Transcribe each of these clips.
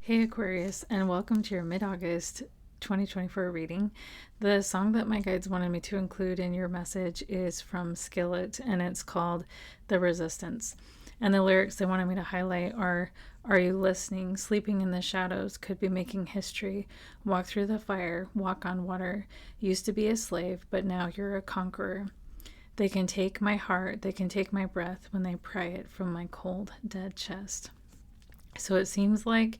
Hey Aquarius, and welcome to your mid-August 2024 reading. The song that my guides wanted me to include in your message is from Skillet, and it's called The Resistance. And the lyrics they wanted me to highlight are you listening? Sleeping in the shadows, could be making history. Walk through the fire, walk on water. Used to be a slave, but now you're a conqueror. They can take my heart, they can take my breath when they pry it from my cold, dead chest. So it seems like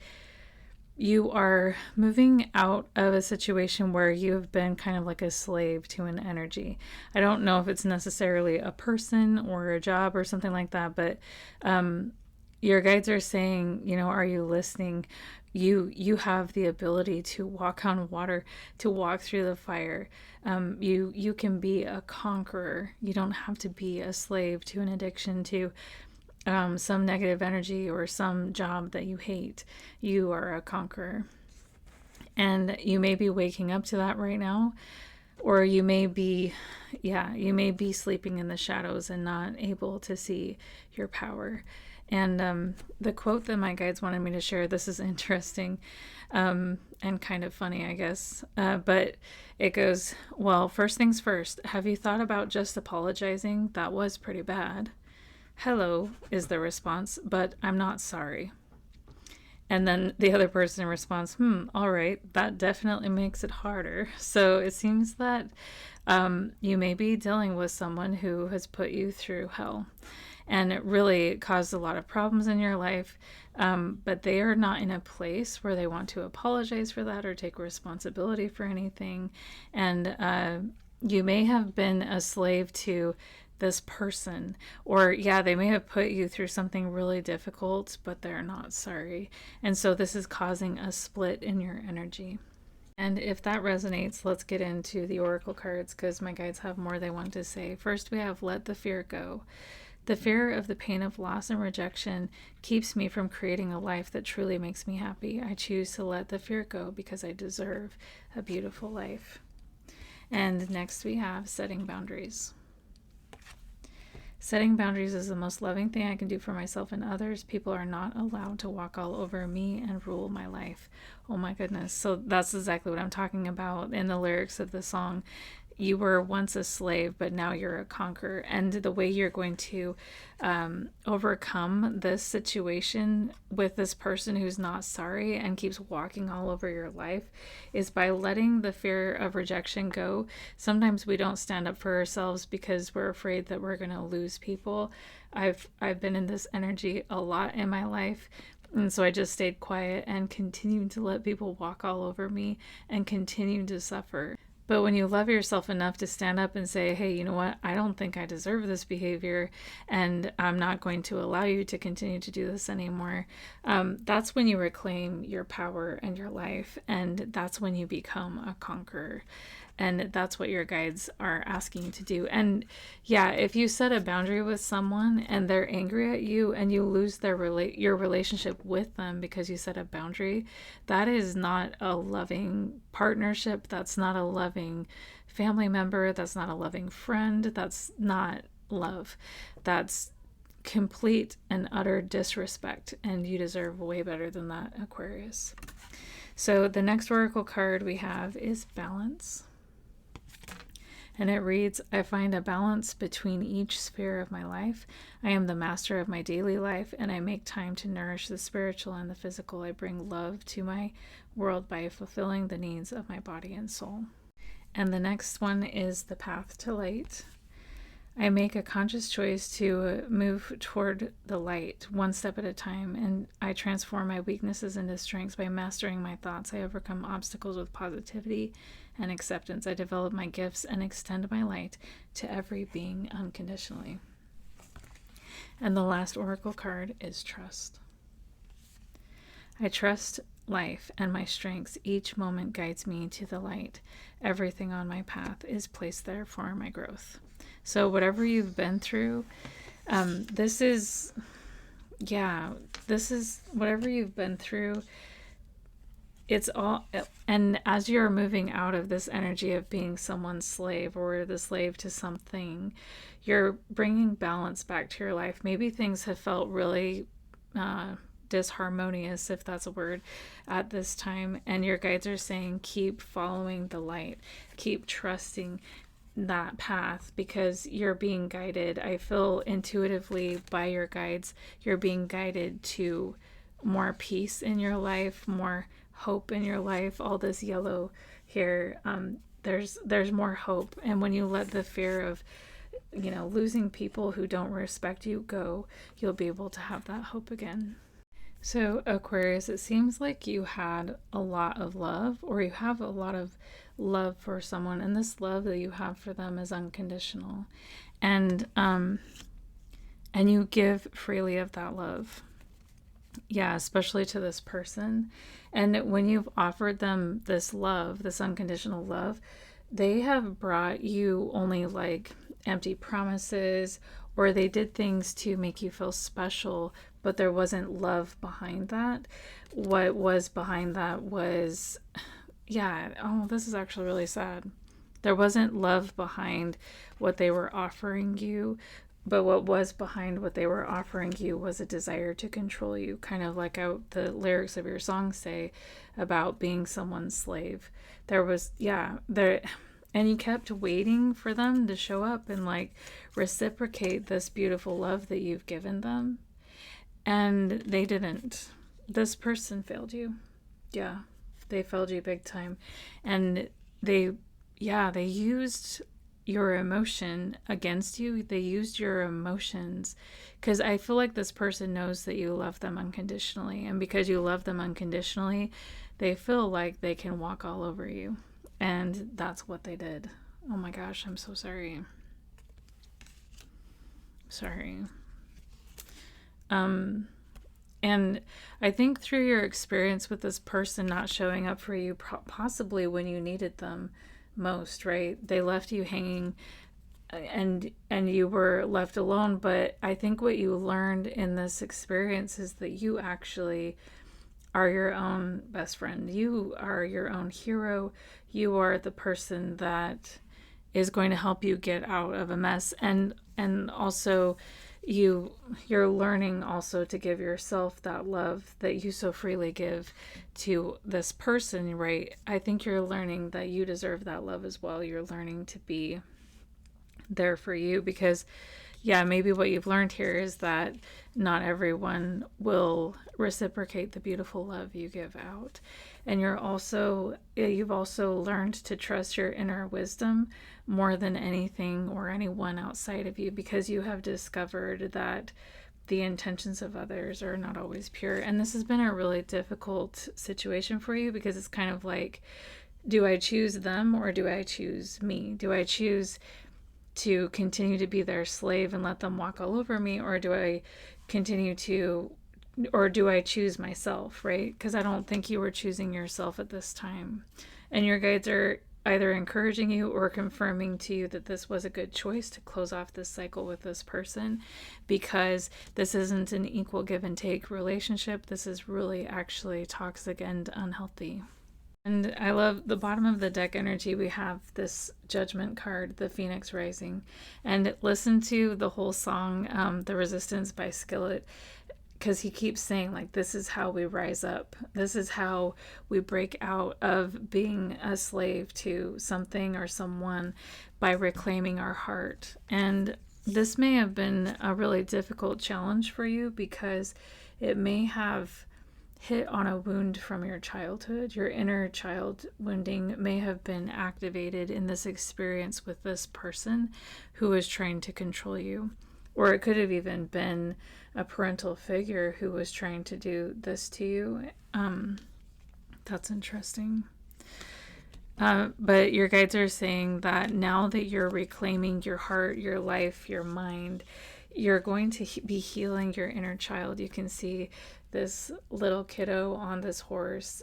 you are moving out of a situation where you have been kind of like a slave to an energy. I don't know if it's necessarily a person or a job or something like that, but your guides are saying, are you listening? You have the ability to walk on water, to walk through the fire. You can be a conqueror. You don't have to be a slave to an addiction, to some negative energy or some job that you hate. You are a conqueror. And you may be waking up to that right now, or you may be sleeping in the shadows and not able to see your power. And the quote that my guides wanted me to share, this is interesting and kind of funny, I guess. But it goes, well, first things first, have you thought about just apologizing? That was pretty bad. Hello is the response, but I'm not sorry. And then the other person responds, all right, that definitely makes it harder. So it seems that you may be dealing with someone who has put you through hell. And it really caused a lot of problems in your life, but they are not in a place where they want to apologize for that or take responsibility for anything. And you may have been a slave to this person, or they may have put you through something really difficult, but they're not sorry. And so this is causing a split in your energy. And if that resonates, let's get into the oracle cards, because my guides have more they want to say. First, we have let the fear go. The fear of the pain of loss and rejection keeps me from creating a life that truly makes me happy. I choose to let the fear go because I deserve a beautiful life. And next we have setting boundaries. Setting boundaries is the most loving thing I can do for myself and others. People are not allowed to walk all over me and rule my life. Oh my goodness. So that's exactly what I'm talking about in the lyrics of the song. You were once a slave, but now you're a conqueror. And the way you're going to overcome this situation with this person who's not sorry and keeps walking all over your life is by letting the fear of rejection go. Sometimes we don't stand up for ourselves because we're afraid that we're going to lose people. I've been in this energy a lot in my life. And so I just stayed quiet and continued to let people walk all over me and continue to suffer. But when you love yourself enough to stand up and say, hey, you know what? I don't think I deserve this behavior, and I'm not going to allow you to continue to do this anymore. That's when you reclaim your power and your life, and that's when you become a conqueror. And that's what your guides are asking you to do. And if you set a boundary with someone and they're angry at you and you lose your relationship with them because you set a boundary, that is not a loving partnership. That's not a loving family member. That's not a loving friend. That's not love. That's complete and utter disrespect. And you deserve way better than that, Aquarius. So the next oracle card we have is balance. And it reads, I find a balance between each sphere of my life. I am the master of my daily life, and I make time to nourish the spiritual and the physical. I bring love to my world by fulfilling the needs of my body and soul. And the next one is the path to light. I make a conscious choice to move toward the light one step at a time, and I transform my weaknesses into strengths by mastering my thoughts. I overcome obstacles with positivity and acceptance. I develop my gifts and extend my light to every being unconditionally. And the last oracle card is trust. I trust life and my strengths. Each moment guides me to the light. Everything on my path is placed there for my growth. So whatever you've been through, this is whatever you've been through. It's all, and as you're moving out of this energy of being someone's slave or the slave to something, you're bringing balance back to your life. Maybe things have felt really disharmonious, if that's a word, at this time. And your guides are saying, keep following the light, keep trusting that path, because you're being guided. I feel intuitively by your guides, you're being guided to more peace in your life, more hope in your life. All this yellow here, there's more hope. And when you let the fear of losing people who don't respect you go, you'll be able to have that hope again. So Aquarius, it seems like you had a lot of love, or you have a lot of love for someone, and this love that you have for them is unconditional, and you give freely of that love. Yeah, especially to this person. And when you've offered them this love, this unconditional love, they have brought you only like empty promises, or they did things to make you feel special, but there wasn't love behind that. What was behind that was, yeah, oh, this is actually really sad. There wasn't love behind what they were offering you, but what was behind what they were offering you was a desire to control you, kind of like the lyrics of your song say about being someone's slave. There was, yeah, there, and you kept waiting for them to show up and like reciprocate this beautiful love that you've given them. And they didn't. This person failed you. Yeah, they failed you big time. And they used your emotion against you. They used your emotions, because I feel like this person knows that you love them unconditionally, and because you love them unconditionally, they feel like they can walk all over you, and that's what they did. Oh my gosh, I'm so sorry. And I think through your experience with this person not showing up for you, possibly when you needed them most, right? They left you hanging, and you were left alone. But I think what you learned in this experience is that you actually are your own best friend. You are your own hero. You are the person that is going to help you get out of a mess. And also you're learning also to give yourself that love that you so freely give to this person, right? I think you're learning that you deserve that love as well. You're learning to be there for you, because yeah, maybe what you've learned here is that not everyone will reciprocate the beautiful love you give out. And you've also learned to trust your inner wisdom more than anything or anyone outside of you, because you have discovered that the intentions of others are not always pure. And this has been a really difficult situation for you, because it's kind of like, do I choose them or do I choose me? Do I choose to continue to be their slave and let them walk all over me, or do I choose myself, right? Because I don't think you were choosing yourself at this time. And your guides are either encouraging you or confirming to you that this was a good choice to close off this cycle with this person, because this isn't an equal give and take relationship. This is really actually toxic and unhealthy. And I love the bottom of the deck energy. We have this Judgment card, the Phoenix Rising. And listen to the whole song, The Resistance by Skillet, because he keeps saying, like, this is how we rise up. This is how we break out of being a slave to something or someone, by reclaiming our heart. And this may have been a really difficult challenge for you, because it may have hit on a wound from your childhood. Your inner child wounding may have been activated in this experience with this person who was trying to control you. Or it could have even been a parental figure who was trying to do this to you. That's interesting. But your guides are saying that now that you're reclaiming your heart, your life, your mind, you're going to be healing your inner child. You can see this little kiddo on this horse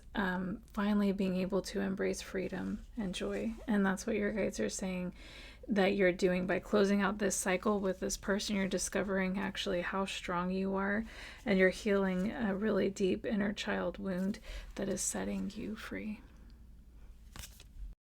finally being able to embrace freedom and joy. And that's what your guides are saying that you're doing by closing out this cycle with this person. You're discovering actually how strong you are, and you're healing a really deep inner child wound that is setting you free.